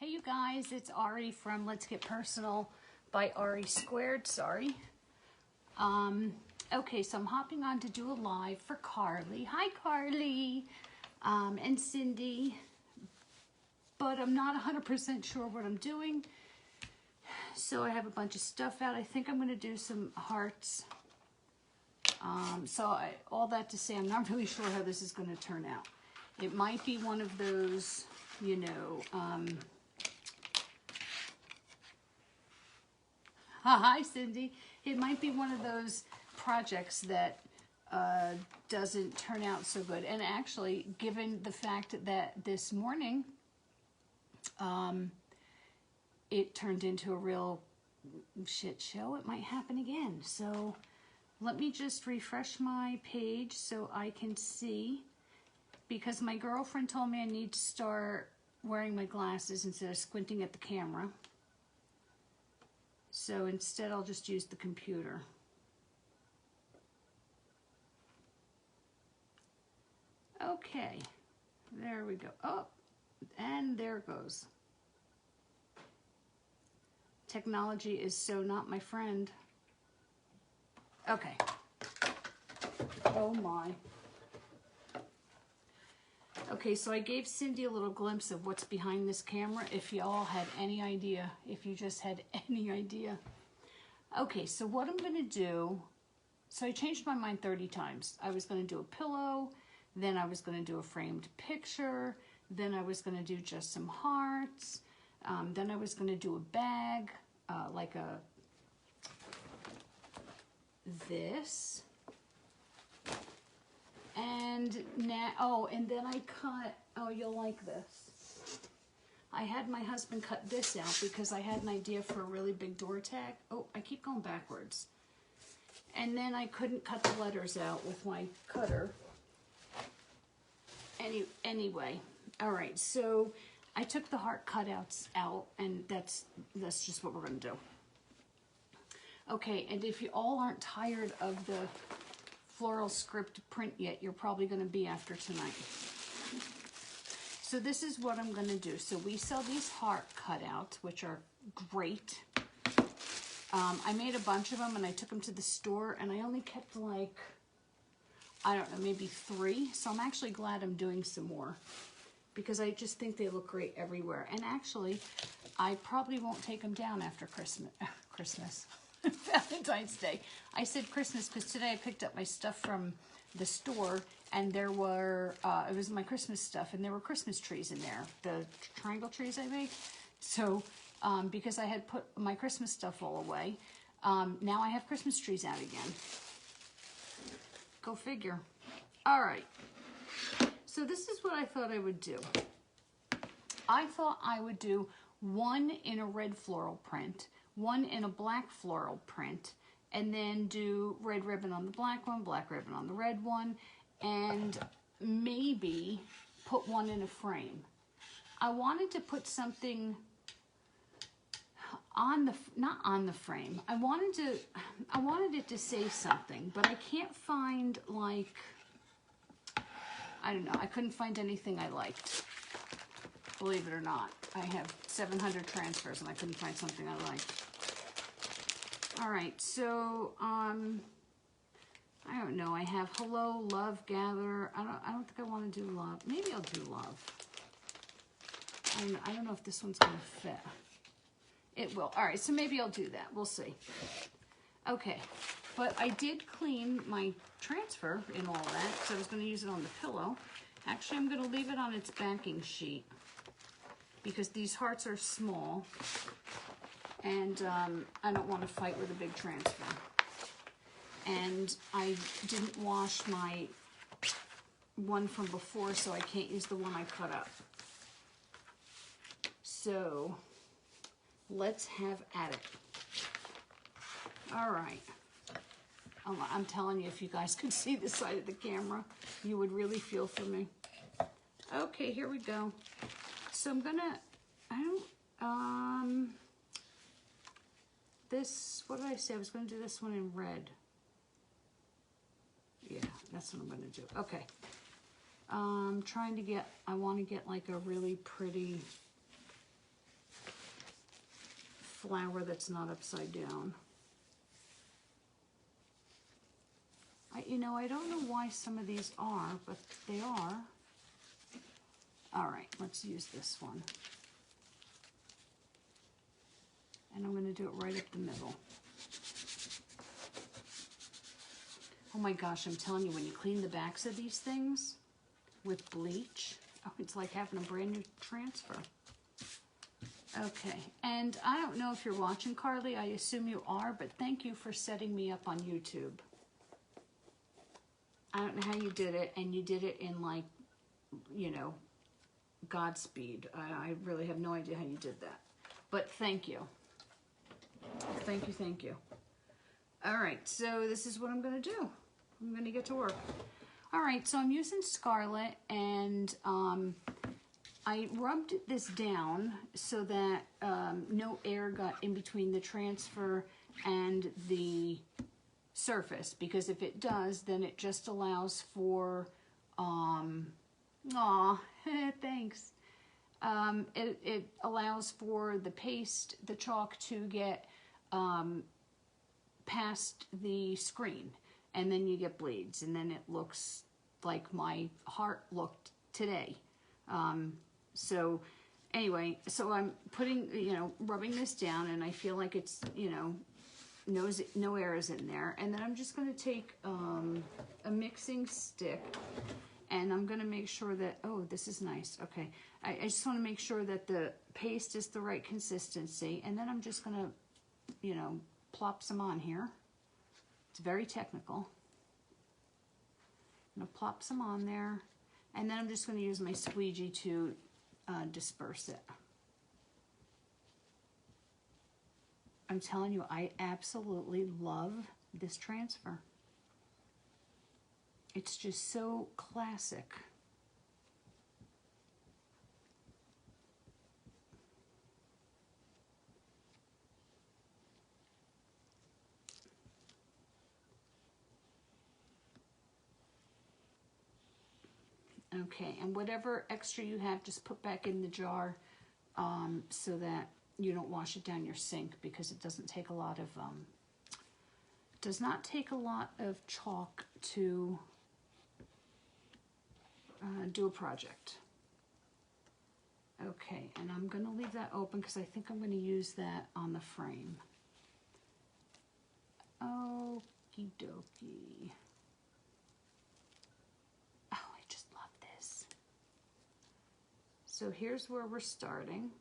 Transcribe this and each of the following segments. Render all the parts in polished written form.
Hey you guys, it's Ari from Let's Get Personal by Ari Squared, sorry. Okay, so I'm hopping on to do a live for Carly. Hi Carly, and Cindy, but I'm not 100% sure what I'm doing. So I have a bunch of stuff out. I think I'm gonna do some hearts. All that to say, I'm not really sure how this is gonna turn out. It might be one of those, you know, hi Cindy. It might be one of those projects that doesn't turn out so good. And actually, given the fact that this morning it turned into a real shit show, it might happen again. So let me just refresh my page so I can see, because my girlfriend told me I need to start wearing my glasses instead of squinting at the camera. So instead I'll just use the computer. Okay, there we go. Oh, and there it goes. Technology is so not my friend. Okay. Oh my. Okay, so I gave Cindy a little glimpse of what's behind this camera, if y'all had any idea, if you just had any idea. Okay, so what I'm gonna do, so I changed my mind 30 times. I was gonna do a pillow, then I was gonna do a framed picture, then I was gonna do just some hearts, then I was gonna do a bag, like this. And now, oh, and then I cut, oh, you'll like this. I had my husband cut this out because I had an idea for a really big door tag. Oh, I keep going backwards. And then I couldn't cut the letters out with my cutter. Anyway, all right, so I took the heart cutouts out, and that's just what we're gonna do. Okay, and if you all aren't tired of the floral script print yet, you're probably going to be after tonight. So this is what I'm going to do. So we sell these heart cutouts, which are great. I made a bunch of them and I took them to the store, and I only kept like, I don't know, maybe 3. So I'm actually glad I'm doing some more, because I just think they look great everywhere. And actually, I probably won't take them down after Christmas. Valentine's Day. I said Christmas because today I picked up my stuff from the store, and there were, it was my Christmas stuff, and there were Christmas trees in there, the triangle trees I made. So, because I had put my Christmas stuff all away, now I have Christmas trees out again. Go figure. All right. So this is what I thought I would do. I thought I would do one in a red floral print, one in a black floral print, and then do red ribbon on the black one, black ribbon on the red one, and maybe put one in a frame. I wanted to put something on the, not on the frame. I wanted it to say something, but I can't find, like, I don't know, I couldn't find anything I liked. Believe it or not. I have 700 transfers and I couldn't find something I liked. All right, so, I don't know. I have hello, love, gather. I don't think I want to do love. Maybe I'll do love. I don't know if this one's going to fit. It will. All right, so maybe I'll do that. We'll see. Okay, but I did clean my transfer and all that, because I was going to use it on the pillow. Actually, I'm going to leave it on its backing sheet, because these hearts are small, and I don't want to fight with a big transfer. And I didn't wash my one from before, so I can't use the one I cut up. So let's have at it. All right. I'm telling you, if you guys could see the side of the camera, you would really feel for me. Okay, here we go. So I'm gonna, this, what did I say? I was gonna do this one in red. Yeah, that's what I'm gonna do. Okay. Trying to get, I want to get like a really pretty flower that's not upside down. You know, I don't know why some of these are, but they are. All right, let's use this one. And I'm going to do it right up the middle. Oh my gosh, I'm telling you, when you clean the backs of these things with bleach, oh, it's like having a brand new transfer. Okay, and I don't know if you're watching, Carly. I assume you are, but thank you for setting me up on YouTube. I don't know how you did it, and you did it in, like, you know, Godspeed. I really have no idea how you did that. But thank you. Thank you, thank you. All right, so this is what I'm going to do. I'm going to get to work. All right, so I'm using Scarlet, and I rubbed this down so that no air got in between the transfer and the surface, because if it does, then it just allows for, thanks. It allows for the paste, the chalk, to get past the screen, and then you get bleeds, and then it looks like my heart looked today. So anyway, so I'm putting, you know, rubbing this down, and I feel like it's, you know, no air is in there. And then I'm just going to take a mixing stick, and I'm going to make sure that, oh, this is nice. Okay. I just want to make sure that the paste is the right consistency. And then I'm just going to, you know, plop some on here. It's very technical. I'm going to plop some on there. And then I'm just going to use my squeegee to disperse it. I'm telling you, I absolutely love this transfer. It's just so classic. Okay, and whatever extra you have, just put back in the jar so that you don't wash it down your sink, because it doesn't take a lot of, does not take a lot of chalk to do a project. Okay, and I'm going to leave that open because I think I'm going to use that on the frame. Okie dokie. Oh, I just love this. So here's where we're starting.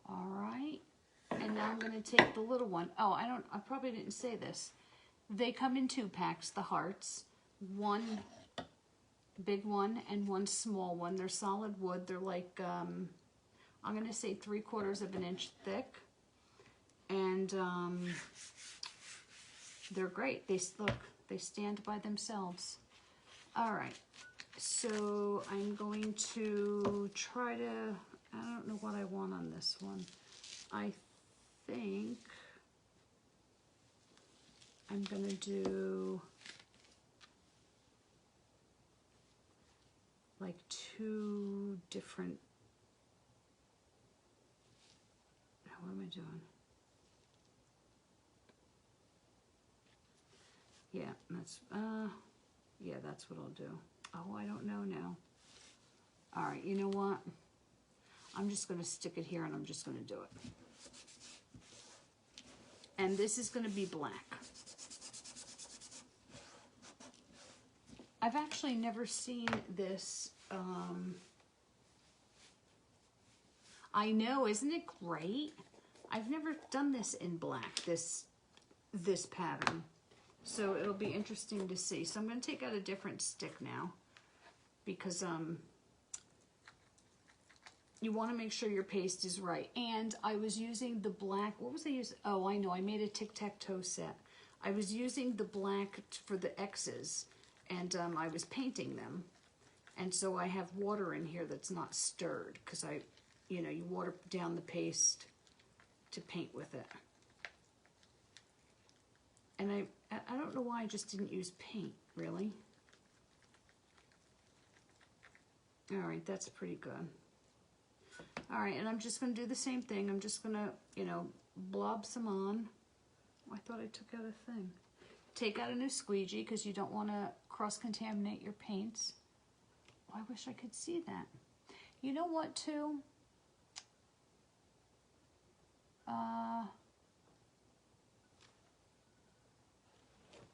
All right, and now I'm going to take the little one. Oh, I probably didn't say this. They come in 2 packs, the hearts. One big one and one small one. They're solid wood. They're like, I'm going to say 3/4 of an inch thick. And they're great. They stand by themselves. All right, so I'm going to try to, I don't know what I want on this one. I think I'm going to do like 2 different, what am I doing? Yeah, that's what I'll do. Oh, I don't know now. All right, you know what? I'm just going to stick it here, and I'm just going to do it. And this is going to be black. I've actually never seen this. I know, isn't it great? I've never done this in black, this pattern. So it'll be interesting to see. So I'm going to take out a different stick now, because you want to make sure your paste is right. And I was using the black, what was I using? Oh, I know, I made a tic-tac-toe set. I was using the black for the X's, and I was painting them. And so I have water in here that's not stirred, because you water down the paste to paint with it. And I don't know why I just didn't use paint, really. All right, that's pretty good. All right, and I'm just going to do the same thing. I'm just going to, you know, blob some on. I thought I took out a thing. Take out a new squeegee because you don't want to cross-contaminate your paints. Oh, I wish I could see that. You know what, too?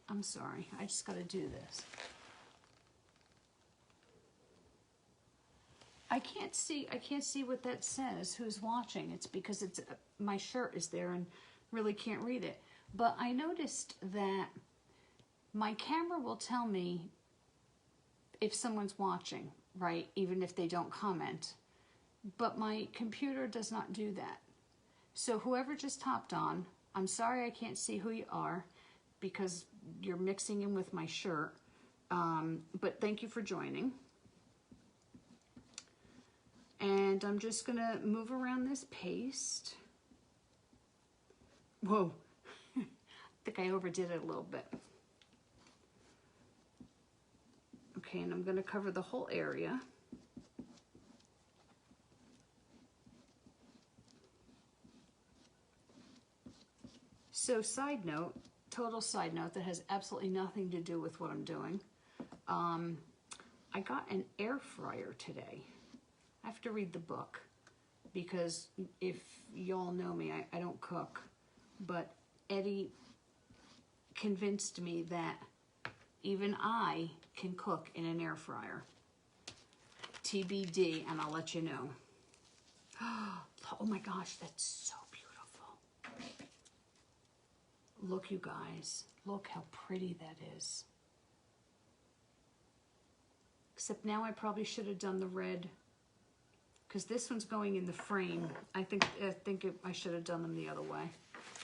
I'm sorry. I just got to do this. I can't see what that says, who's watching. It's because it's my shirt is there and really can't read it. But I noticed that my camera will tell me if someone's watching, right? Even if they don't comment. But my computer does not do that. So whoever just hopped on, I'm sorry I can't see who you are because you're mixing in with my shirt. But thank you for joining. And I'm just going to move around this paste. Whoa. I think I overdid it a little bit. Okay, and I'm going to cover the whole area. So side note, total side note that has absolutely nothing to do with what I'm doing. I got an air fryer today. I have to read the book because if y'all know me, I don't cook. But Eddie convinced me that even I can cook in an air fryer. TBD, and I'll let you know. Oh my gosh, that's so beautiful. Look, you guys. Look how pretty that is. Except now I probably should have done the red, because this one's going in the frame. I think I should have done them the other way.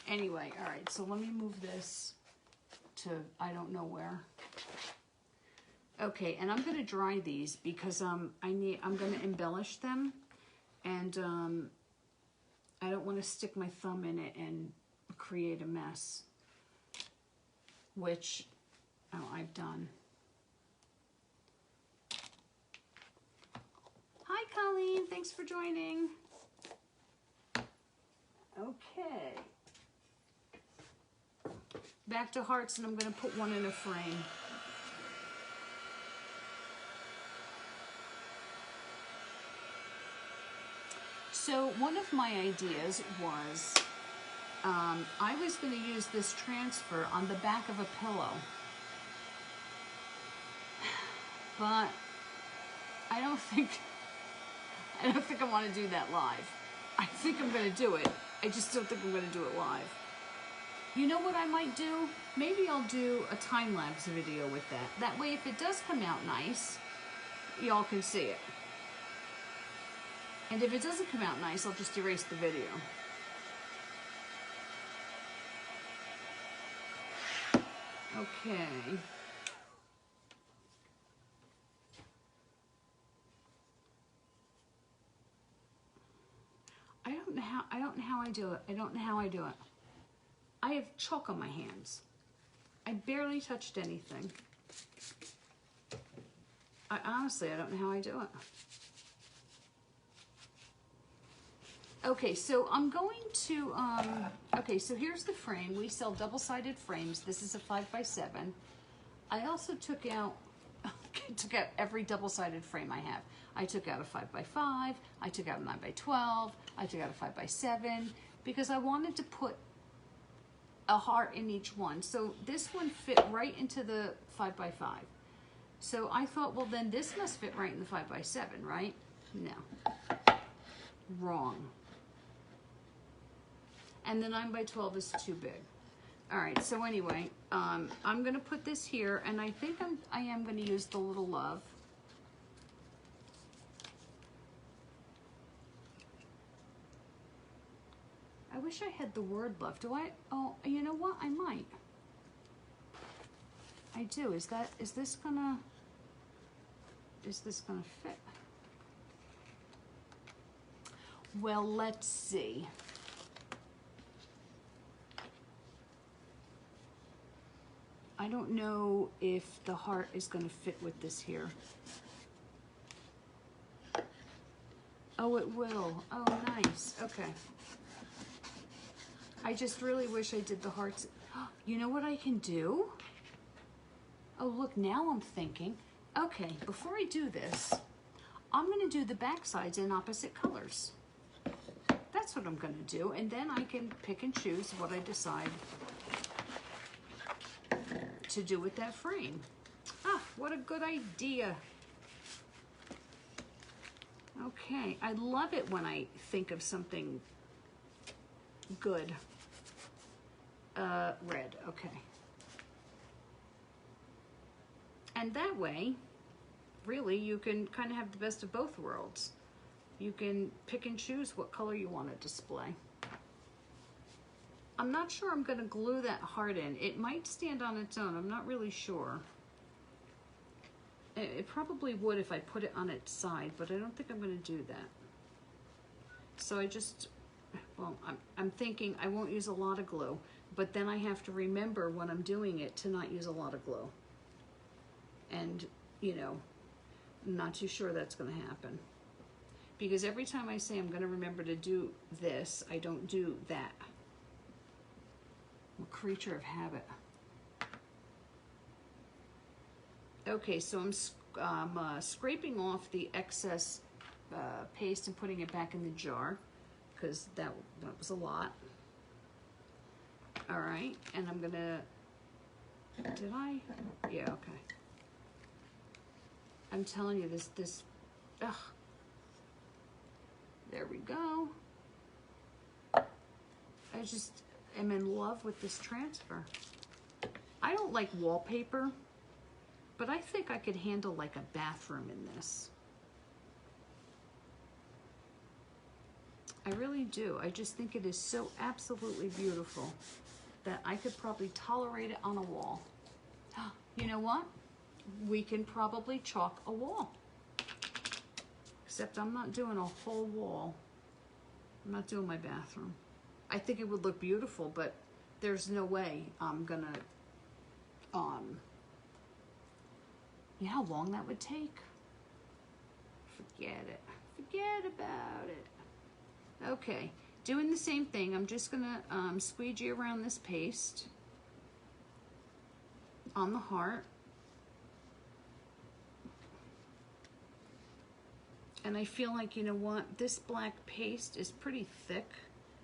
Anyway, all right, so let me move this to I don't know where. Okay, and I'm going to dry these because I'm going to embellish them, and I don't want to stick my thumb in it and create a mess, which I've done. Hi, Colleen. Thanks for joining. Okay. Back to hearts, and I'm going to put one in a frame. So one of my ideas was I was going to use this transfer on the back of a pillow. But I don't think I want to do that live. I think I'm going to do it. I just don't think I'm going to do it live. You know what I might do? Maybe I'll do a time-lapse video with that. That way, if it does come out nice, y'all can see it. And if it doesn't come out nice, I'll just erase the video. Okay. I don't know how I do it. I don't know how I do it. I have chalk on my hands. I barely touched anything. Honestly, I don't know how I do it. Okay, so I'm going to, okay, so here's the frame. We sell double-sided frames. This is a 5x7. I also took out every double-sided frame I have. I took out a 5x5, I took out a 9x12, I took out a 5x7, because I wanted to put a heart in each one. So this one fit right into the 5x5. So I thought, well, then this must fit right in the 5x7, right? No. Wrong. And the 9x12 is too big. All right, so anyway, I'm gonna put this here, and I think I am gonna use the little love. I wish I had the word love. Do I? Oh, you know what? I might. I do. Is this gonna fit? Well, let's see. I don't know if the heart is going to fit with this here. Oh, it will. Oh, nice. Okay. I just really wish I did the hearts. You know what I can do? Oh, look, now I'm thinking. Okay, before I do this, I'm going to do the back sides in opposite colors. That's what I'm going to do, and then I can pick and choose what I decide to do with that frame. Ah, what a good idea. Okay, I love it when I think of something good. Red, okay. And that way, really, you can kind of have the best of both worlds. You can pick and choose what color you want to display. I'm not sure I'm going to glue that heart in. It might stand on its own. I'm not really sure. It probably would if I put it on its side, but I don't think I'm going to do that. So I just, well, I'm thinking I won't use a lot of glue, but then I have to remember when I'm doing it to not use a lot of glue. And, you know, I'm not too sure that's going to happen. Because every time I say I'm going to remember to do this, I don't do that. I'm a creature of habit. Okay, so I'm scraping off the excess paste and putting it back in the jar because that was a lot. All right, and I'm gonna, did I? Yeah, okay. I'm telling you, this, ugh. There we go. I just am in love with this transfer. I don't like wallpaper, but I think I could handle like a bathroom in this. I really do. I just think it is so absolutely beautiful that I could probably tolerate it on a wall. You know what? We can probably chalk a wall. Except I'm not doing a whole wall. I'm not doing my bathroom. I think it would look beautiful, but there's no way I'm gonna, you know how long that would take? Forget it. Forget about it. Okay, doing the same thing. I'm just gonna squeegee around this paste on the heart. And I feel like, you know what, this black paste is pretty thick.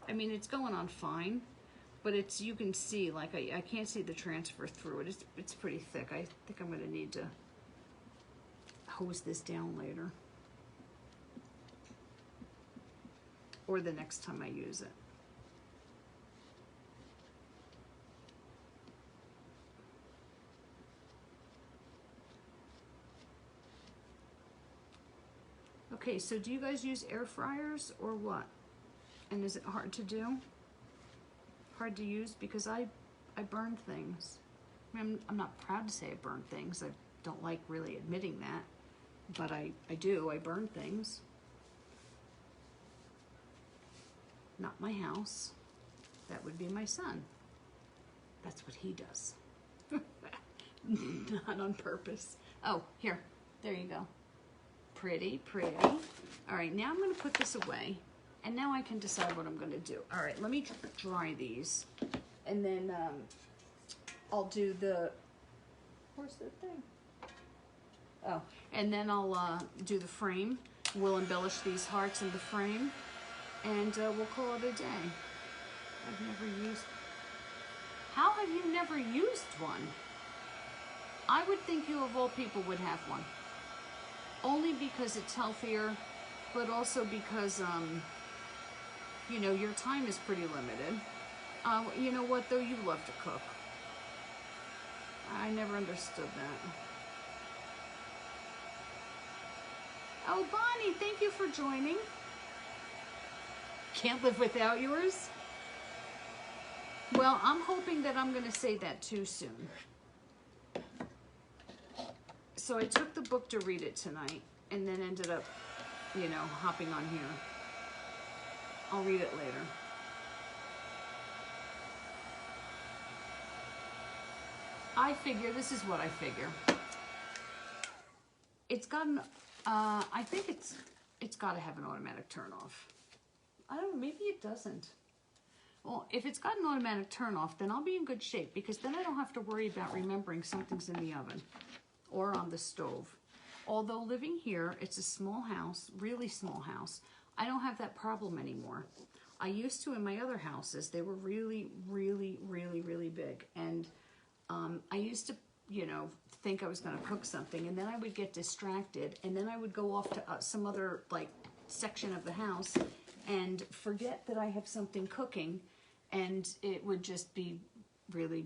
I mean, it's going on fine, but it's, you can see, like, I can't see the transfer through it. It's pretty thick. I think I'm gonna need to hose this down later. Or the next time I use it. Okay, so do you guys use air fryers or what? And is it hard to do? Hard to use? Because I burn things. I mean, I'm not proud to say I burn things. I don't like really admitting that. But I do. I burn things. Not my house. That would be my son. That's what he does. Not on purpose. Oh, here. There you go. Pretty, pretty. All right, now I'm going to put this away, and now I can decide what I'm going to do. All right, let me dry these, and then I'll do the, where's the thing? Oh, and then I'll do the frame. We'll embellish these hearts in the frame, and we'll call it a day. I've never used, how have you never used one? I would think you of all people would have one. Only because it's healthier, but also because, you know, your time is pretty limited. You know what, though? You love to cook. I never understood that. Oh, Bonnie, thank you for joining. Can't live without yours? Well, I'm hoping that I'm going to say that too soon. So I took the book to read it tonight and then ended up, you know, hopping on here. I'll read it later. I figure, this is what I figure. It's gotten, I think It's got to have an automatic turn off. I don't know, maybe it doesn't. Well, if it's got an automatic turn off, then I'll be in good shape, because then I don't have to worry about remembering something's in the oven or on the stove. Although living here, it's a small house, really small house, I don't have that problem anymore. I used to in my other houses. They were really, really, really, really big. And I used to, you know, think I was going to cook something, and then I would get distracted, and then I would go off to some other, like, section of the house and forget that I have something cooking, and it would just be really,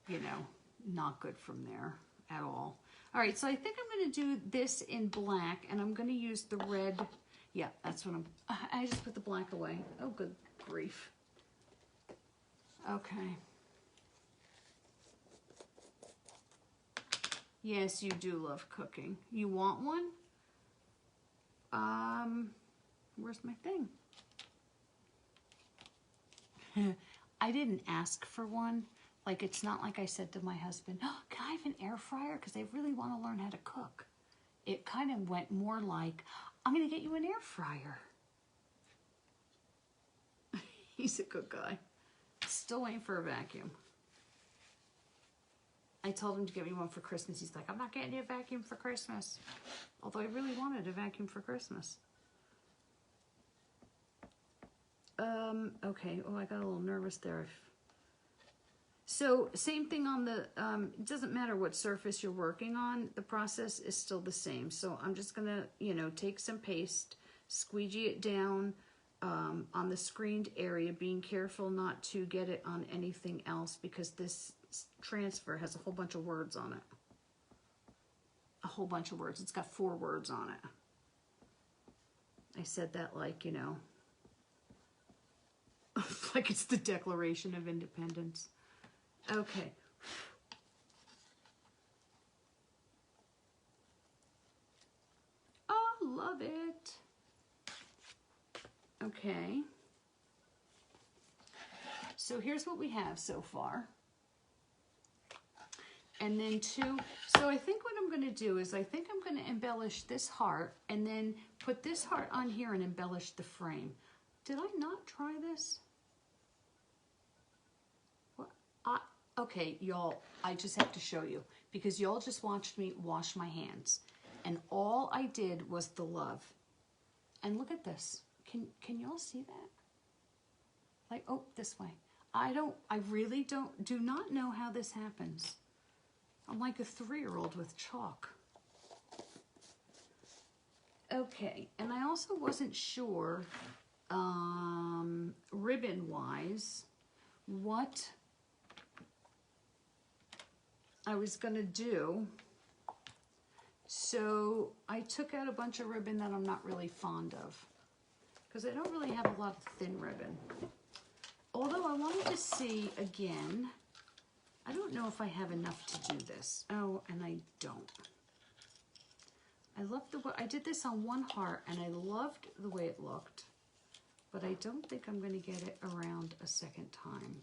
you know, not good from there at all. All right, so I think I'm going to do this in black, and I'm going to use the red. Yeah, that's what I just put the black away. Oh, good grief. Okay. Yes, you do love cooking. You want one? Where's my thing? I didn't ask for one. Like, it's not like I said to my husband, oh, can I have an air fryer? Because I really want to learn how to cook. It kind of went more like, I'm going to get you an air fryer. He's a good guy. Still waiting for a vacuum. I told him to get me one for Christmas. He's like, I'm not getting you a vacuum for Christmas. Although I really wanted a vacuum for Christmas. Okay. Oh, I got a little nervous there. So, same thing on the, it doesn't matter what surface you're working on. The process is still the same. So, I'm just going to, you know, take some paste, squeegee it down on the screened area, being careful not to get it on anything else, because this transfer has a whole bunch of words on it. A whole bunch of words. It's got 4 words on it. I said that like, you know, like it's the Declaration of Independence. Okay. Oh, love it. Okay. So here's what we have so far. And then so I think what I'm going to do is I think I'm going to embellish this heart and then put this heart on here and embellish the frame. Did I not try this? What? Okay, y'all, I just have to show you, because y'all just watched me wash my hands. And all I did was the love. And look at this. Can y'all see that? Like, oh, this way. I really do not know how this happens. I'm like a 3-year-old with chalk. Okay, and I also wasn't sure, ribbon-wise, what I was going to do. So I took out a bunch of ribbon that I'm not really fond of, because I don't really have a lot of thin ribbon. Although I wanted to see again, I don't know if I have enough to do this. Oh, and I don't. I love the way I did this on one heart, and I loved the way it looked, but I don't think I'm going to get it around a second time.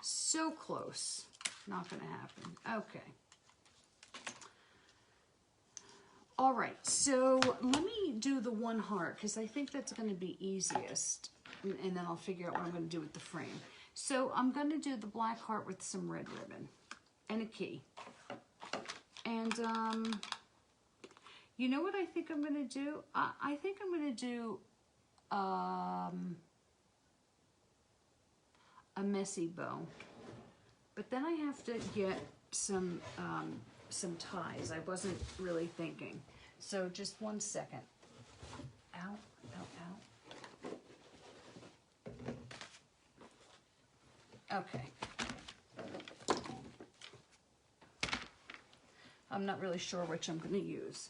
So close. Not going to happen. Okay. All right, so let me do the one heart, because I think that's going to be easiest, and then I'll figure out what I'm going to do with the frame. So I'm going to do the black heart with some red ribbon and a key. And you know what I think I'm going to do? I think I'm going to do a messy bow. But then I have to get some ties. I wasn't really thinking. So just one second. Ow, ow, ow. Okay. I'm not really sure which I'm going to use.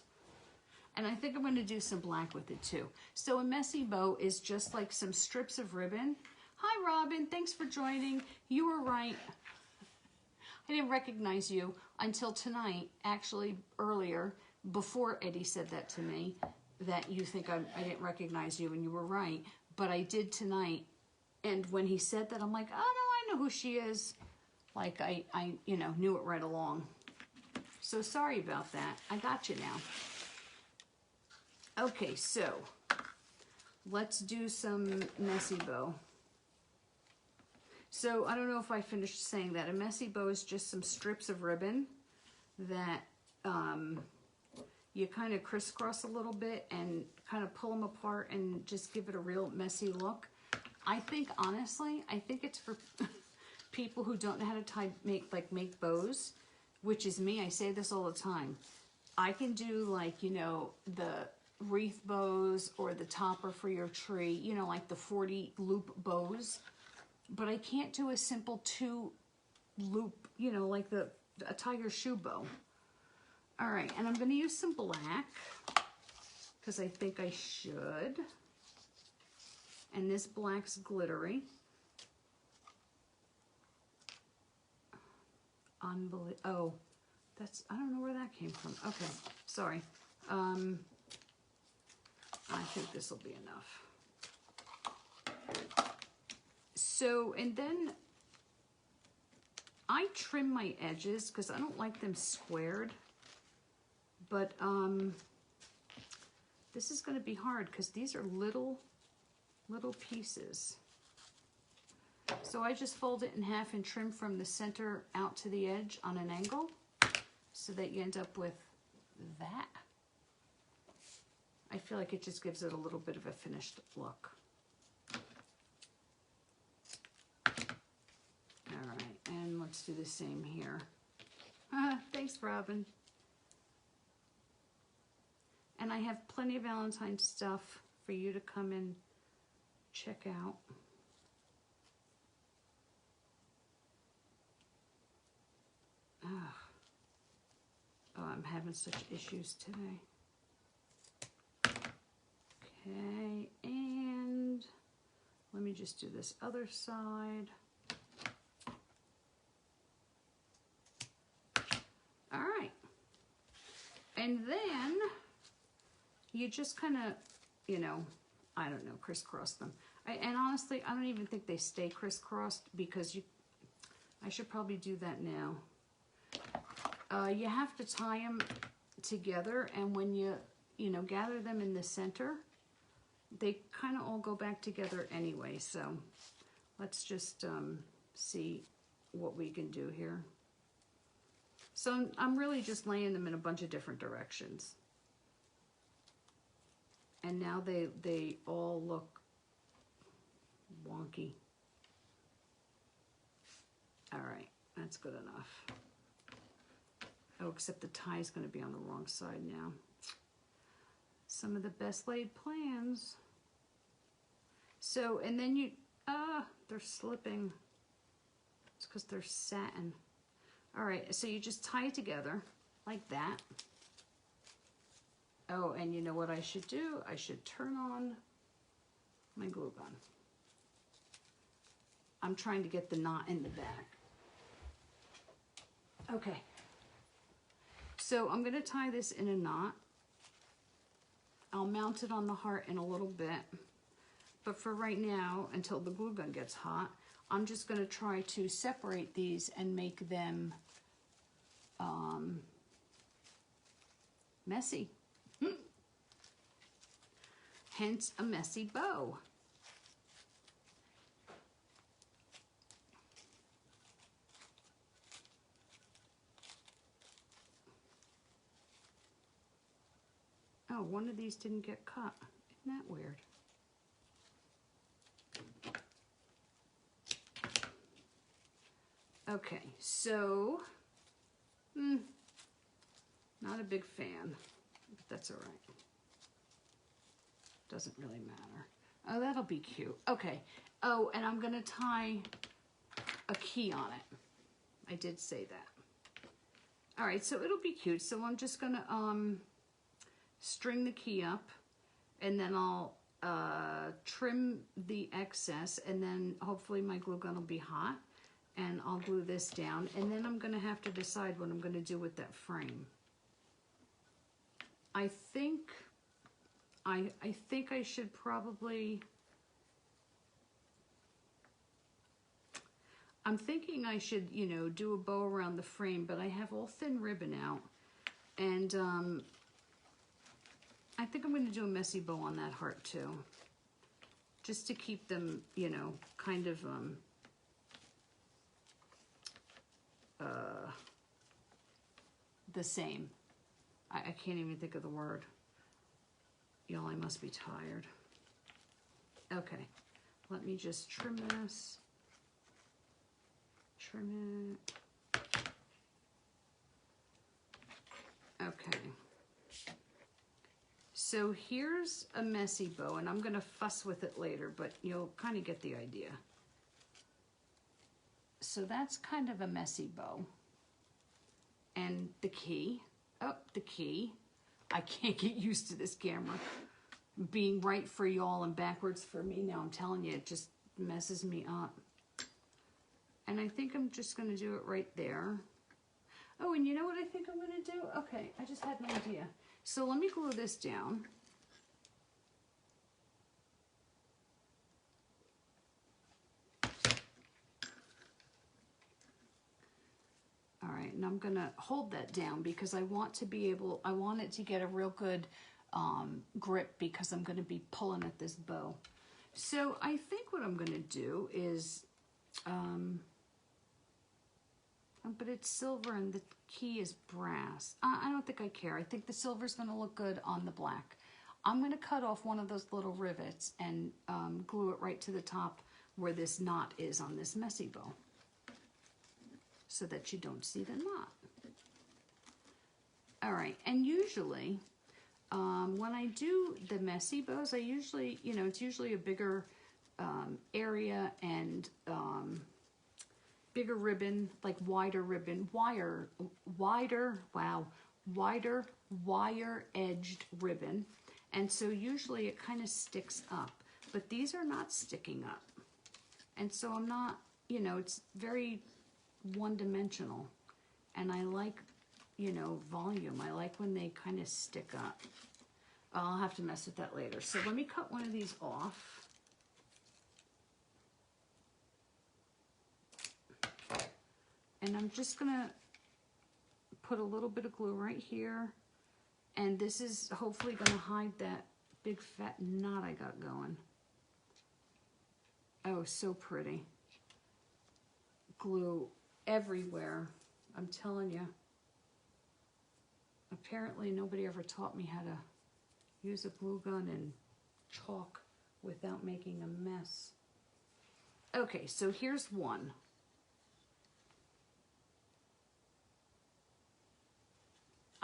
And I think I'm going to do some black with it too. So a messy bow is just like some strips of ribbon. Hi, Robin. Thanks for joining. You were right. I didn't recognize you until tonight, actually earlier, before Eddie said that to me, that you think I didn't recognize you, and you were right. But I did tonight. And when he said that, I'm like, oh, no, I know who she is. Like, I you know, knew it right along. So sorry about that. I got you now. Okay, so let's do some messy bow. So I don't know if I finished saying that. A messy bow is just some strips of ribbon that you kind of crisscross a little bit and kind of pull them apart and just give it a real messy look. I think, honestly, I think it's for people who don't know how to make bows, which is me. I say this all the time. I can do, like, you know, the wreath bows or the topper for your tree, you know, like the 40 loop bows, but I can't do a simple 2 loop, you know, like a tiger shoe bow. All right, and I'm going to use some black because I think I should. And this black's glittery. Unbelievable. Oh, that's, I don't know where that came from. Okay, sorry. I think this will be enough. So, and then I trim my edges because I don't like them squared. But this is going to be hard because these are little pieces. So I just fold it in half and trim from the center out to the edge on an angle so that you end up with that. I feel like it just gives it a little bit of a finished look. All right, and let's do the same here. Thanks, Robin. And I have plenty of Valentine stuff for you to come and check out. Oh, I'm having such issues today. Okay, and let me just do this other side. All right. And then you just kind of, you know, I don't know, crisscross them. And honestly, I don't even think they stay crisscrossed because I should probably do that now. You have to tie them together, and when you know, gather them in the center, they kind of all go back together anyway. So let's just see what we can do here. So I'm really just laying them in a bunch of different directions. And now they all look wonky. All right, that's good enough. Oh, except the tie is going to be on the wrong side now. Some of the best laid plans. So, and then they're slipping. It's because they're satin. All right, so you just tie it together like that. Oh, and you know what I should do? I should turn on my glue gun. I'm trying to get the knot in the back. Okay. So I'm going to tie this in a knot. I'll mount it on the heart in a little bit. But for right now, until the glue gun gets hot, I'm just going to try to separate these and make them messy. Hence a messy bow. Oh, one of these didn't get cut. Isn't that weird? Okay, so, not a big fan, but that's all right. Doesn't really matter. Oh, that'll be cute. Okay. Oh, and I'm going to tie a key on it. I did say that. All right, so it'll be cute. So I'm just going to string the key up, and then I'll trim the excess, and then hopefully my glue gun will be hot, and I'll glue this down, and then I'm going to have to decide what I'm going to do with that frame. I think I should probably, I'm thinking I should, you know, do a bow around the frame, but I have all thin ribbon out, and I think I'm going to do a messy bow on that heart too. Just to keep them, you know, kind of, the same. I can't even think of the word. Y'all, I must be tired. Okay, let me just trim this. Trim it. Okay. So here's a messy bow, and I'm going to fuss with it later, but you'll kind of get the idea. So that's kind of a messy bow. And the key, oh, the key. I can't get used to this camera being right for y'all and backwards for me. Now I'm telling you, it just messes me up. And I think I'm just going to do it right there. Oh, and you know what I think I'm going to do? Okay, I just had an idea. So let me glue this down. All right, and I'm going to hold that down because I want to be able, I want it to get a real good grip because I'm going to be pulling at this bow. So I think what I'm going to do is, but it's silver and the key is brass. I don't think I care. I think the silver's going to look good on the black. I'm going to cut off one of those little rivets and glue it right to the top where this knot is on this messy bow so that you don't see the knot. All right, and usually when I do the messy bows, I usually, you know, it's usually a bigger area and bigger ribbon, like wider ribbon, wider wire-edged ribbon. And so usually it kind of sticks up, but these are not sticking up. And so I'm not, you know, it's very one-dimensional. And I like, you know, volume. I like when they kind of stick up. I'll have to mess with that later. So let me cut one of these off. And I'm just gonna put a little bit of glue right here. And this is hopefully gonna hide that big fat knot I got going. Oh, so pretty. Glue everywhere, I'm telling you. Apparently nobody ever taught me how to use a glue gun and chalk without making a mess. Okay, so here's one.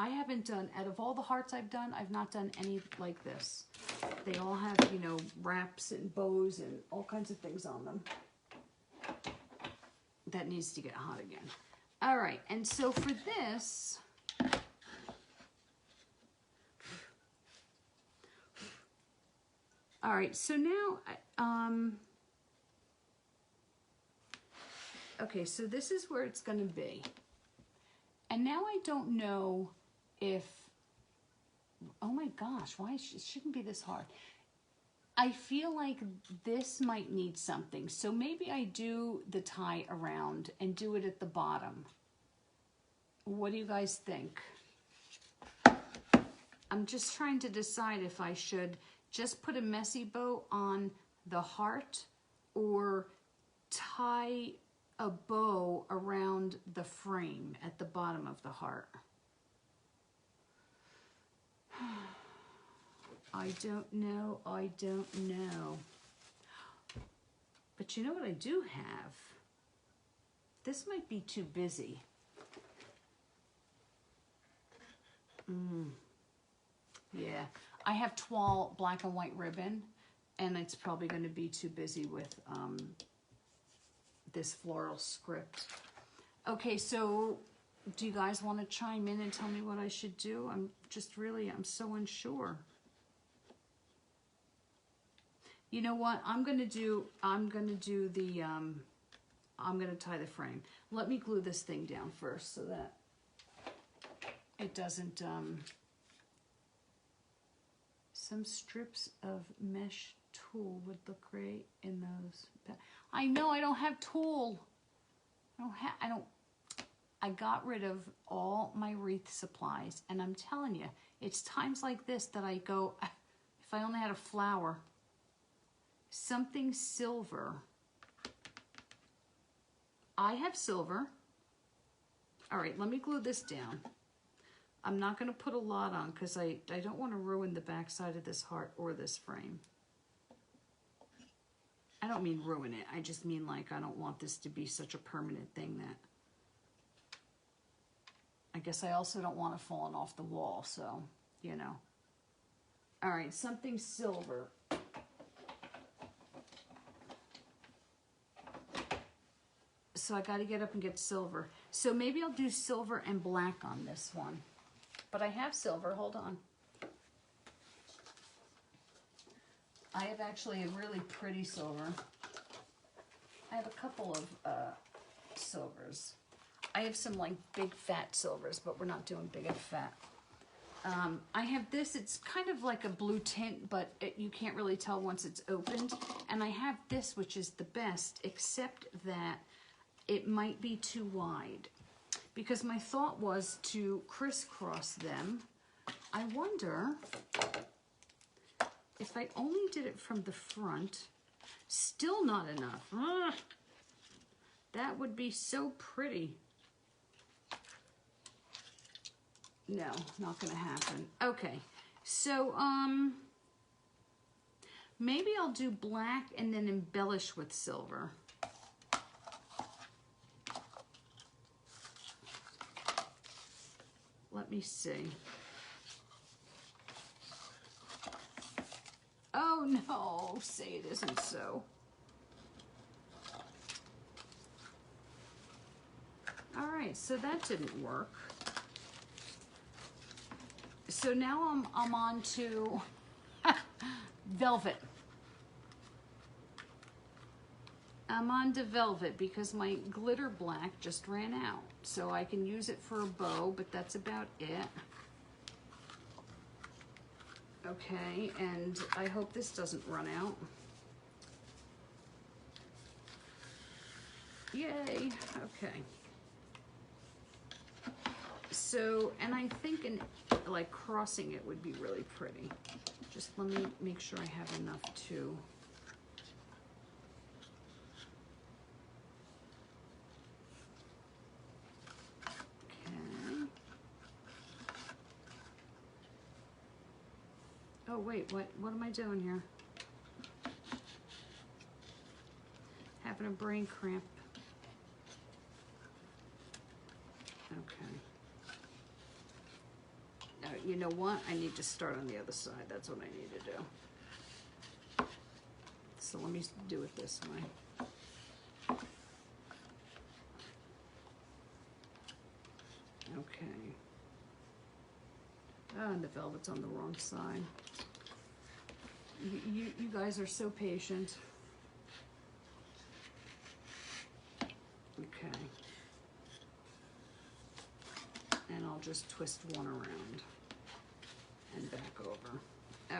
I haven't done, out of all the hearts I've done, I've not done any like this. They all have, you know, wraps and bows and all kinds of things on them. That needs to get hot again. All right, and so for this, all right, so now, okay, so this is where it's gonna be. And now I don't know if, oh my gosh, why it shouldn't be this hard. I feel like this might need something. So maybe I do the tie around and do it at the bottom. What do you guys think? I'm just trying to decide if I should just put a messy bow on the heart or tie a bow around the frame at the bottom of the heart. I don't know, I don't know. But you know what I do have? This might be too busy. Yeah, I have toile black and white ribbon, and it's probably going to be too busy with this floral script. Okay, so do you guys want to chime in and tell me what I should do? I'm so unsure. You know what? I'm gonna tie the frame. Let me glue this thing down first so that it doesn't, some strips of mesh tulle would look great in those. I know I don't have tulle. I got rid of all my wreath supplies, and I'm telling you, It's times like this that I go, if I only had a flower, something silver. I have silver. All right, let me glue this down. I'm not going to put a lot on because I don't want to ruin the back side of this heart or this frame. I don't mean ruin it. I just mean like I don't want this to be such a permanent thing that... I guess I also don't want it falling off the wall, so, you know. All right, something silver. So I got to get up and get silver. So maybe I'll do silver and black on this one. But I have silver, hold on. I have actually a really pretty silver. I have a couple of silvers. I have some like big fat silvers, but we're not doing big and fat. I have this, it's kind of like a blue tint, but you can't really tell once it's opened. And I have this, which is the best, except that it might be too wide. Because my thought was to crisscross them. I wonder if I only did it from the front, still not enough. Ugh, that would be so pretty. No, not gonna happen. Okay, so maybe I'll do black and then embellish with silver. Let me see. Oh no, say it isn't so. All right, so that didn't work. So now I'm on to velvet. I'm on to velvet because my glitter black just ran out. So I can use it for a bow, but that's about it. Okay, and I hope this doesn't run out. Yay, okay. So, and I think like crossing it would be really pretty. Just let me make sure I have enough too. Okay. Oh wait, what am I doing here? Having a brain cramp. Okay. You know what? I need to start on the other side. That's what I need to do. So let me do it this way. Okay. Oh, and the velvet's on the wrong side. You guys are so patient. Okay. And I'll just twist one around and back over.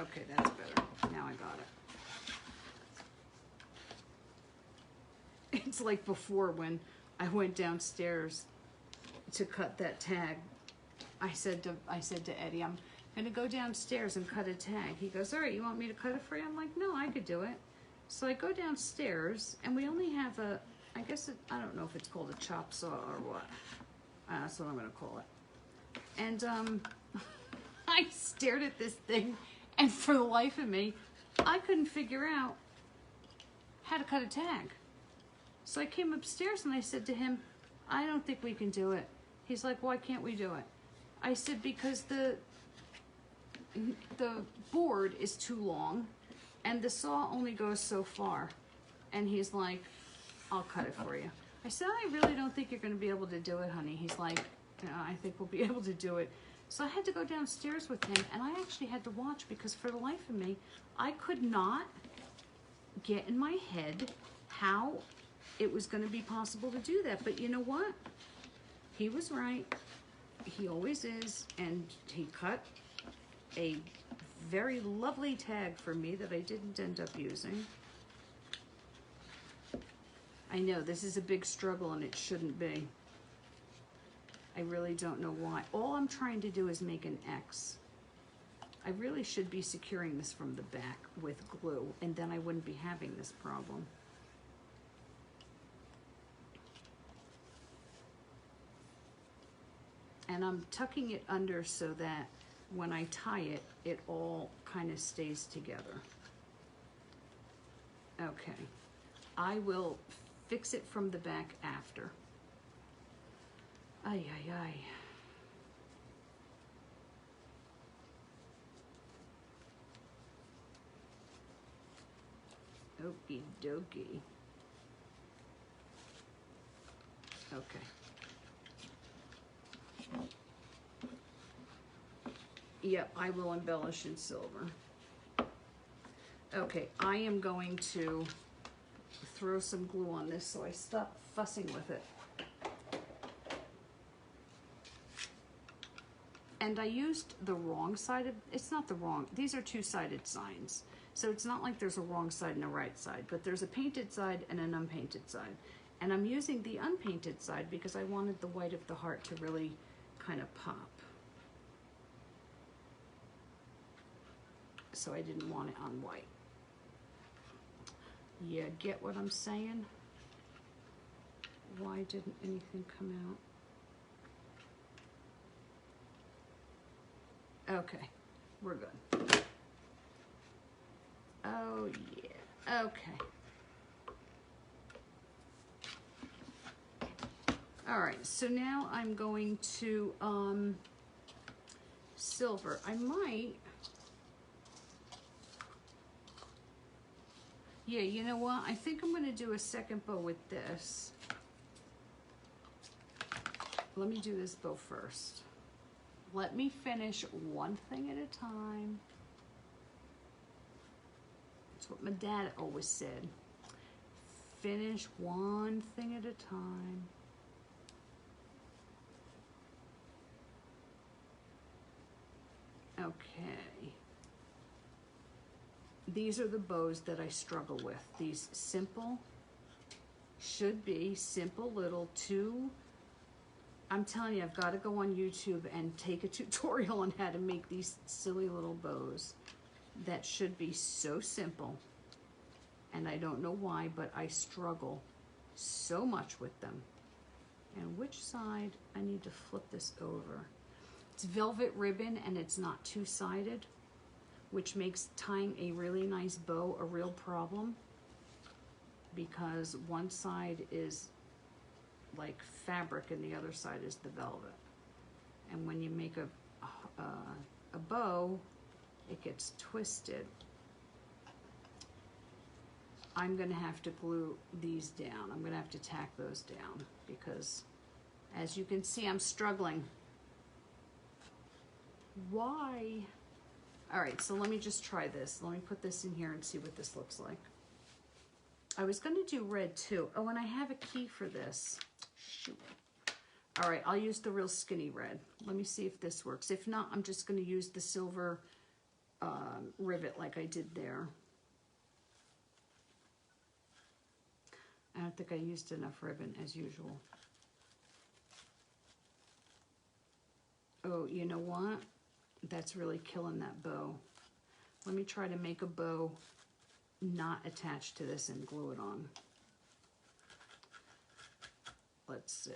Okay, that's better. Now I got it. It's like before when I went downstairs to cut that tag. I said to Eddie, I'm gonna go downstairs and cut a tag. He goes, all right, you want me to cut it for you? I'm like, no, I could do it. So I go downstairs and we only have a, I guess, I don't know if it's called a chop saw or what. That's what I'm gonna call it. And I stared at this thing, and for the life of me, I couldn't figure out how to cut a tag. So I came upstairs and I said to him, I don't think we can do it. He's like, why can't we do it? I said, because the board is too long and the saw only goes so far. And he's like, I'll cut it for you. I said, I really don't think you're going to be able to do it, honey. He's like, yeah, I think we'll be able to do it. So I had to go downstairs with him, and I actually had to watch because for the life of me, I could not get in my head how it was going to be possible to do that. But you know what? He was right. He always is. And he cut a very lovely tag for me that I didn't end up using. I know this is a big struggle and it shouldn't be. I really don't know why. All I'm trying to do is make an X. I really should be securing this from the back with glue, and then I wouldn't be having this problem. And I'm tucking it under so that when I tie it, it all kind of stays together. Okay, I will fix it from the back after. Ay, ay, ay. Okie dokie. Okay. Yep, I will embellish in silver. Okay, I am going to throw some glue on this so I stop fussing with it. And I used the wrong side of, it's not the wrong, these are two-sided signs. So it's not like there's a wrong side and a right side, but there's a painted side and an unpainted side. And I'm using the unpainted side because I wanted the white of the heart to really kind of pop. So I didn't want it on white. Yeah, get what I'm saying? Why didn't anything come out? Okay, we're good. Oh yeah, okay. All right, so now I'm going to silver. I might, yeah, you know what? I think I'm gonna do a second bow with this. Let me do this bow first. Let me finish one thing at a time. That's what my dad always said. Finish one thing at a time. Okay. These are the bows that I struggle with. These simple, should be simple little two. I'm telling you, I've got to go on YouTube and take a tutorial on how to make these silly little bows that should be so simple. And I don't know why, but I struggle so much with them. And which side? I need to flip this over. It's velvet ribbon and it's not two-sided, which makes tying a really nice bow a real problem because one side is like fabric and the other side is the velvet. And when you make a bow, it gets twisted. I'm gonna have to glue these down. I'm gonna have to tack those down because as you can see, I'm struggling. Why? All right, so let me just try this. Let me put this in here and see what this looks like. I was gonna do red too. Oh, and I have a key for this. Shoot. All right, I'll use the real skinny red. Let me see if this works. If not, I'm just gonna use the silver rivet like I did there. I don't think I used enough ribbon as usual. Oh, you know what? That's really killing that bow. Let me try to make a bow not attached to this and glue it on. Let's see.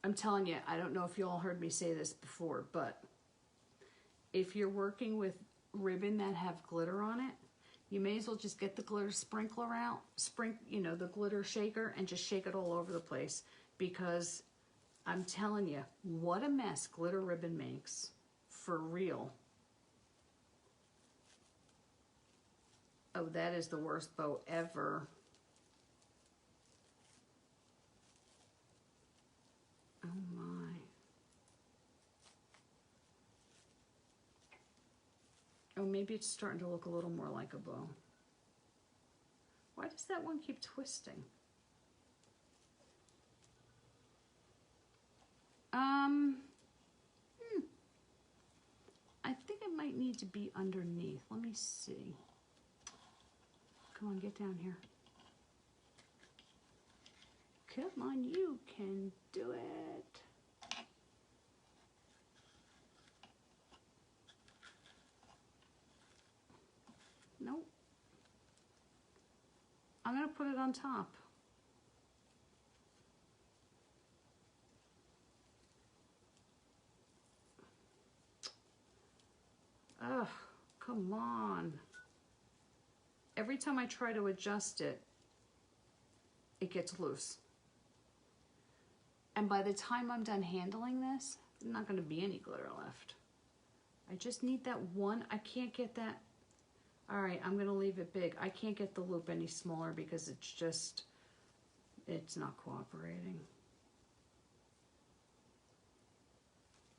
I'm telling you, I don't know if you all heard me say this before, but if you're working with ribbon that have glitter on it, you may as well just get the glitter sprinkler out, you know, the glitter shaker, and just shake it all over the place, because I'm telling you, what a mess glitter ribbon makes, for real. Oh, that is the worst bow ever. Oh my. Oh, maybe it's starting to look a little more like a bow. Why does that one keep twisting? I think it might need to be underneath. Let me see. Come on, get down here. Come on, you can do it. Nope. I'm going to put it on top. Ugh, come on. Every time I try to adjust it, it gets loose. And by the time I'm done handling this, there's not going to be any glitter left. I just need that one. I can't get that. All right, I'm going to leave it big. I can't get the loop any smaller because it's just, it's not cooperating.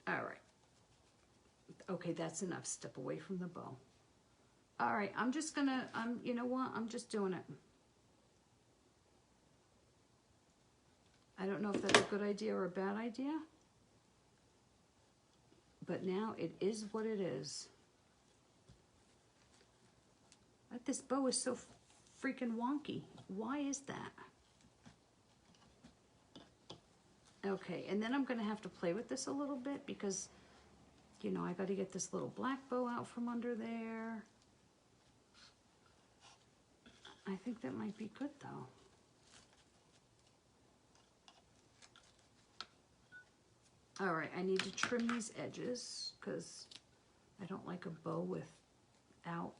All right. Okay, that's enough. Step away from the bow. All right, I'm just going to, you know what? I'm just doing it. I don't know if that's a good idea or a bad idea. But now it is what it is. This bow is so freaking wonky. Why is that? Okay, and then I'm going to have to play with this a little bit because, you know, I got to get this little black bow out from under there. I think that might be good though. All right, I need to trim these edges because I don't like a bow without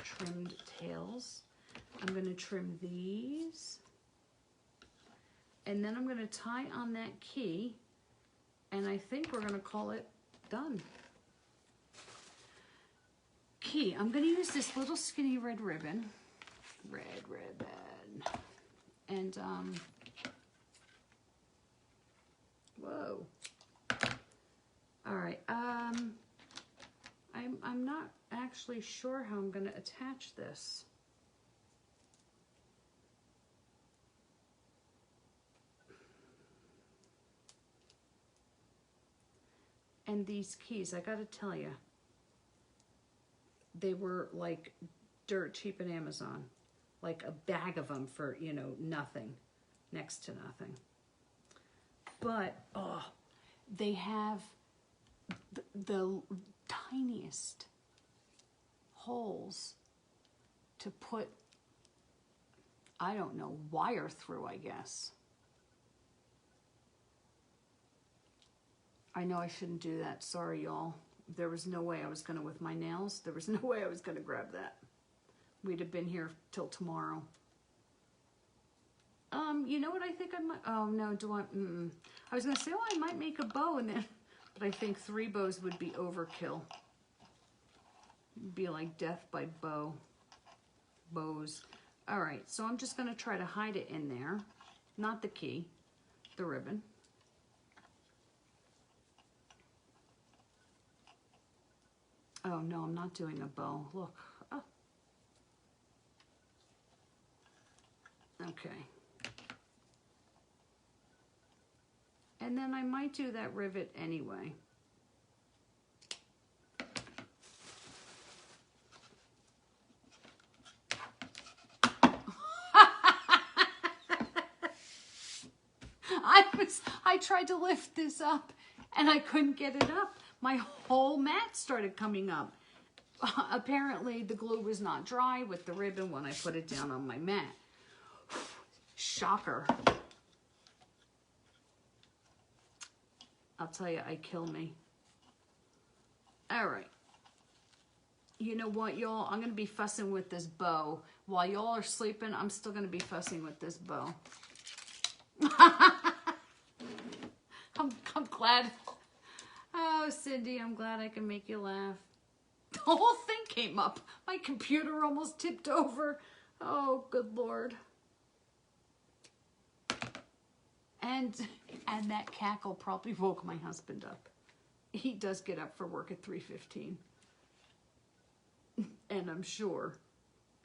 trimmed tails. I'm going to trim these. And then I'm going to tie on that key. And I think we're going to call it done. Key. I'm going to use this little skinny red ribbon. Red ribbon. And, whoa. All right. I'm not actually sure how I'm going to attach this. And these keys, I got to tell you, they were like dirt cheap at Amazon. Like a bag of them for, you know, nothing. Next to nothing. But, oh, they have the tiniest holes to put, I don't know, wire through, I guess. I know I shouldn't do that. Sorry, y'all. There was no way I was going to, with my nails, there was no way I was going to grab that. We'd have been here till tomorrow. You know what I think I might, oh no, do I, I was going to say, oh, I might make a bow and then, but I think 3 bows would be overkill. It'd be like death by bows. All right, so I'm just going to try to hide it in there. Not the key, the ribbon. Oh no, I'm not doing a bow. Look. Oh. Okay. And then I might do that rivet anyway. I tried to lift this up and I couldn't get it up. My whole mat started coming up. Apparently the glue was not dry with the ribbon when I put it down on my mat. Shocker. I'll tell you, I kill me. All right. You know what, y'all? I'm going to be fussing with this bow. While y'all are sleeping, I'm still going to be fussing with this bow. I'm glad. Oh, Cindy, I'm glad I can make you laugh. The whole thing came up. My computer almost tipped over. Oh, good Lord. And that cackle probably woke my husband up. He does get up for work at 3:15. And I'm sure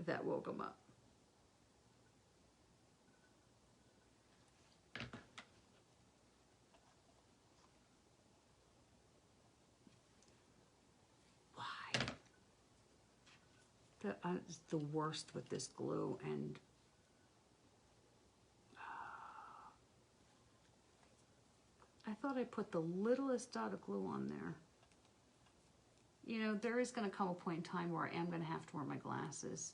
that woke him up. Why? That is the worst with this glue, and I thought I put the littlest dot of glue on there. You know, there is going to come a point in time where I am going to have to wear my glasses.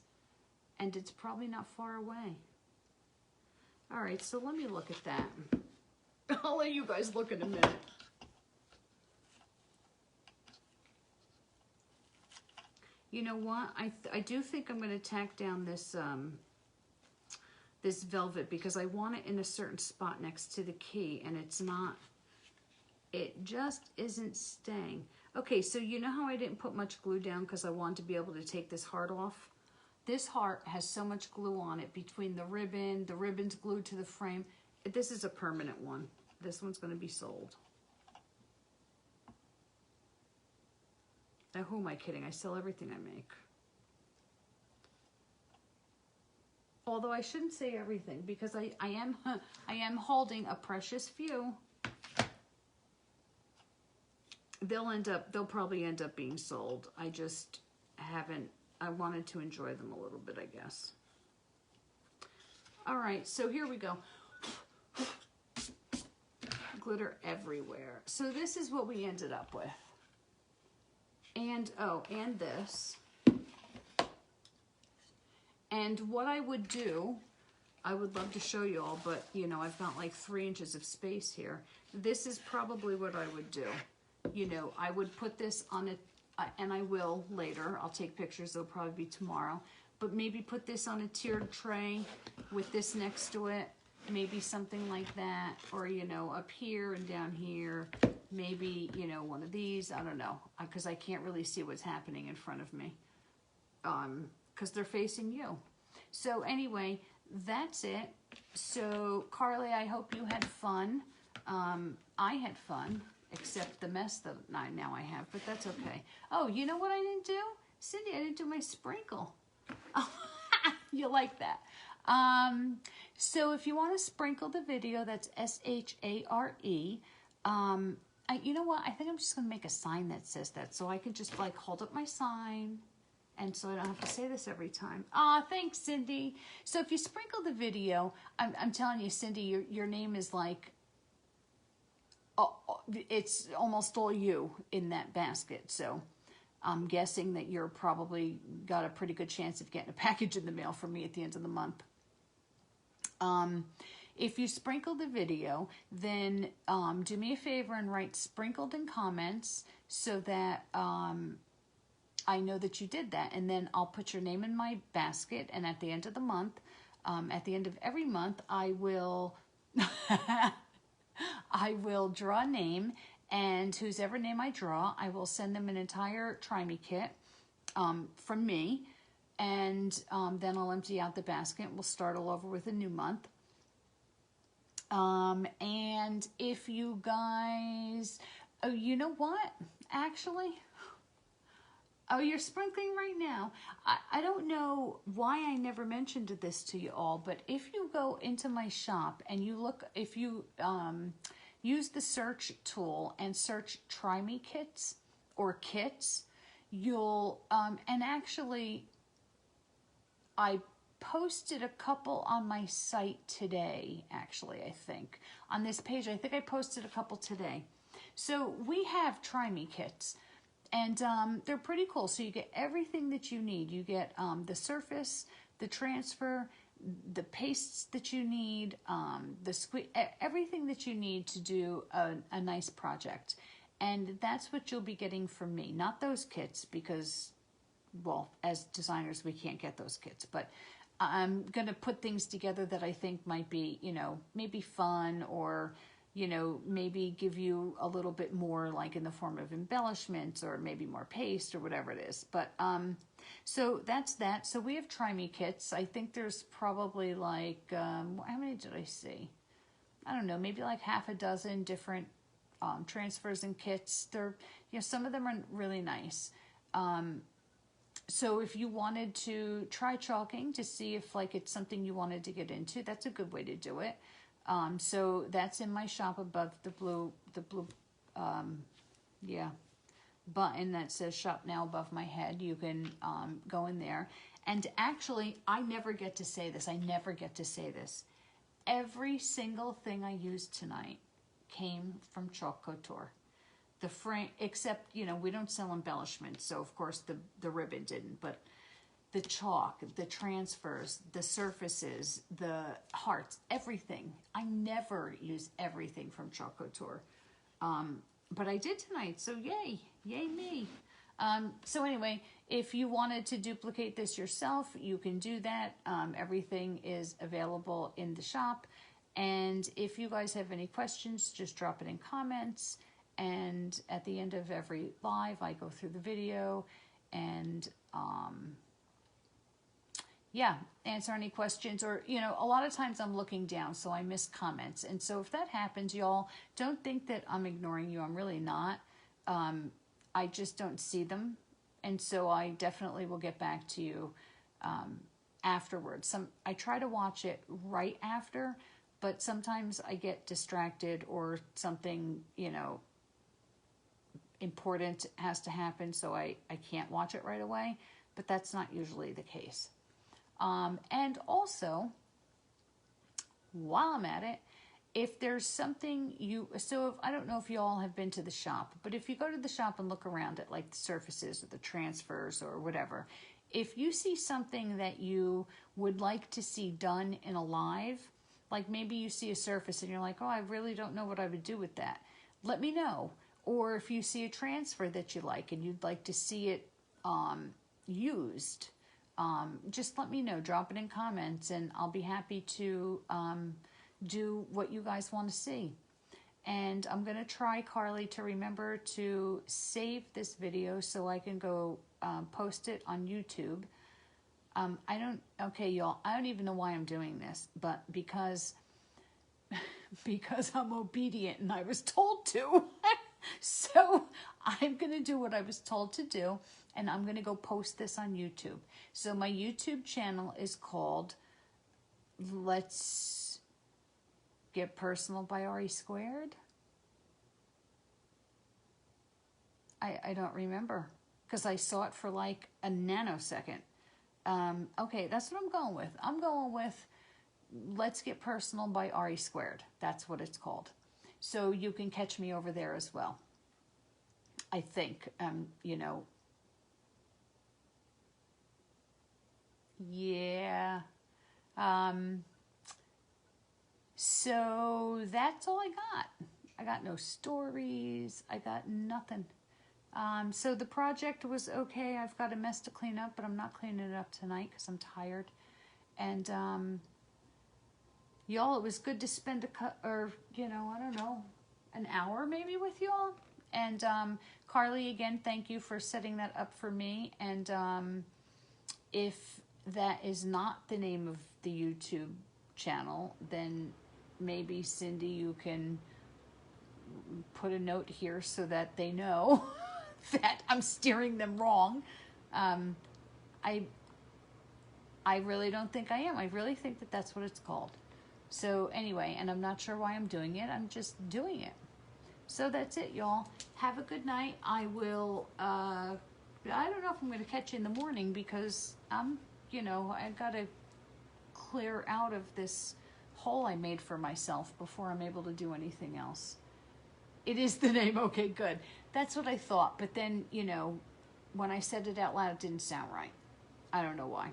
And it's probably not far away. All right, so let me look at that. I'll let you guys look in a minute. You know what? I do think I'm going to tack down this this velvet because I want it in a certain spot next to the key, and it's not. It just isn't staying. Okay, so you know how I didn't put much glue down because I wanted to be able to take this heart off? This heart has so much glue on it between the ribbon's glued to the frame. This is a permanent one. This one's going to be sold. Now, who am I kidding? I sell everything I make. Although I shouldn't say everything because I am holding a precious few. They'll probably end up being sold. I just haven't, I wanted to enjoy them a little bit, I guess. All right, so here we go. Glitter everywhere. So this is what we ended up with. And, oh, and this. And what I would do, I would love to show you all, but, you know, I've got like 3 inches of space here. This is probably what I would do. You know, I would put this on a, and I will later. I'll take pictures. They'll probably be tomorrow. But maybe put this on a tiered tray with this next to it. Maybe something like that. Or, you know, up here and down here. Maybe, you know, one of these. I don't know. Because I can't really see what's happening in front of me. Because they're facing you. So anyway, that's it. So, Carly, I hope you had fun. I had fun. Except the mess that now I have, but that's okay. Oh, you know what I didn't do? Cindy, I didn't do my sprinkle. Oh, you like that. So if you want to sprinkle the video, that's S-H-A-R-E. You know what? I think I'm just going to make a sign that says that so I can just like hold up my sign and so I don't have to say this every time. Aw, thanks, Cindy. So if you sprinkle the video, I'm telling you, Cindy, your name is like, it's almost all you in that basket. So I'm guessing that you're probably got a pretty good chance of getting a package in the mail from me at the end of the month. If you sprinkle the video, then do me a favor and write sprinkled in comments so that I know that you did that. And then I'll put your name in my basket. And at the end of the month, at the end of every month, I will... I will draw a name, and whosever name I draw, I will send them an entire Try Me kit from me, and then I'll empty out the basket. We'll start all over with a new month. And if you guys, oh, you know what? Actually, oh, you're sprinkling right now. I don't know why I never mentioned this to you all, but if you go into my shop and you look, if you use the search tool and search Try Me kits or kits, you'll, and actually, I posted a couple on my site today, actually, I think. On this page, I think I posted a couple today. So we have Try Me kits. And they're pretty cool. So you get everything that you need. You get the surface, the transfer, the pastes that you need, the squeeze, everything that you need to do a nice project. And that's what you'll be getting from me. Not those kits because, well, as designers, we can't get those kits. But I'm going to put things together that I think might be, you know, maybe fun or... you know, maybe give you a little bit more like in the form of embellishments or maybe more paste or whatever it is. But, so that's that. So we have Try Me kits. I think there's probably like, how many did I see? I don't know, maybe like half a dozen different transfers and kits. They're, you know, some of them are really nice. So if you wanted to try chalking to see if like it's something you wanted to get into, that's a good way to do it. So that's in my shop above the blue, button that says shop now above my head. You can, go in there. And actually, I never get to say this. Every single thing I used tonight came from Chalk Couture. the frame, except, you know, we don't sell embellishments, so of course the ribbon didn't, but the chalk, the transfers, the surfaces, the hearts, everything. I never use everything from Chalk Couture. But I did tonight, so yay me. So anyway, if you wanted to duplicate this yourself, you can do that. Everything is available in the shop. And if you guys have any questions, just drop it in comments. And at the end of every live, I go through the video and yeah, answer any questions. Or, you know, a lot of times I'm looking down, so I miss comments. And so if that happens, y'all, don't think that I'm ignoring you. I'm really not. I just don't see them. And so I definitely will get back to you afterwards. I try to watch it right after, but sometimes I get distracted or something, you know, important has to happen, so I can't watch it right away, but that's not usually the case. And also, while I'm at it, if there's something I don't know if you all have been to the shop, but if you go to the shop and look around at like the surfaces or the transfers or whatever, if you see something that you would like to see done in a live, like maybe you see a surface and you're like, oh, I really don't know what I would do with that, let me know. Or if you see a transfer that you like and you'd like to see it used, just let me know. Drop it in comments and I'll be happy to do what you guys want to see. And I'm going to try, Carly, to remember to save this video so I can go post it on YouTube. Okay, y'all, I don't even know why I'm doing this, but because I'm obedient and I was told to. So I'm going to do what I was told to do, and I'm going to go post this on YouTube. So my YouTube channel is called Let's Get Personal by RE Squared. I don't remember because I saw it for like a nanosecond. Okay, that's what I'm going with. I'm going with Let's Get Personal by RE Squared. That's what it's called. So you can catch me over there as well. I think, you know, yeah. So that's all I got. I got no stories. I got nothing. So the project was okay. I've got a mess to clean up, but I'm not cleaning it up tonight because I'm tired. And, y'all, it was good to spend you know, I don't know, an hour maybe with y'all. And Carly, again, thank you for setting that up for me. And if that is not the name of the YouTube channel, then maybe, Cindy, you can put a note here so that they know that I'm steering them wrong. I really don't think I am. I really think that that's what it's called. So anyway, and I'm not sure why I'm doing it. I'm just doing it. So that's it, y'all. Have a good night. I will, I don't know if I'm going to catch you in the morning because you know, I got to clear out of this hole I made for myself before I'm able to do anything else. It is the name. Okay, good. That's what I thought. But then, you know, when I said it out loud, it didn't sound right. I don't know why.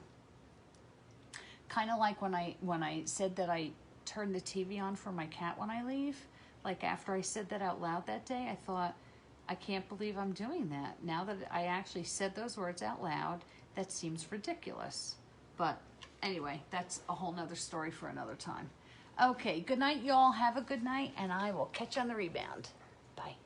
Kind of like when I said that I turn the TV on for my cat when I leave. Like after I said that out loud that day, I thought, I can't believe I'm doing that. Now that I actually said those words out loud, that seems ridiculous. But anyway, that's a whole nother story for another time. Okay, good night, y'all. Have a good night, and I will catch you on the rebound. Bye.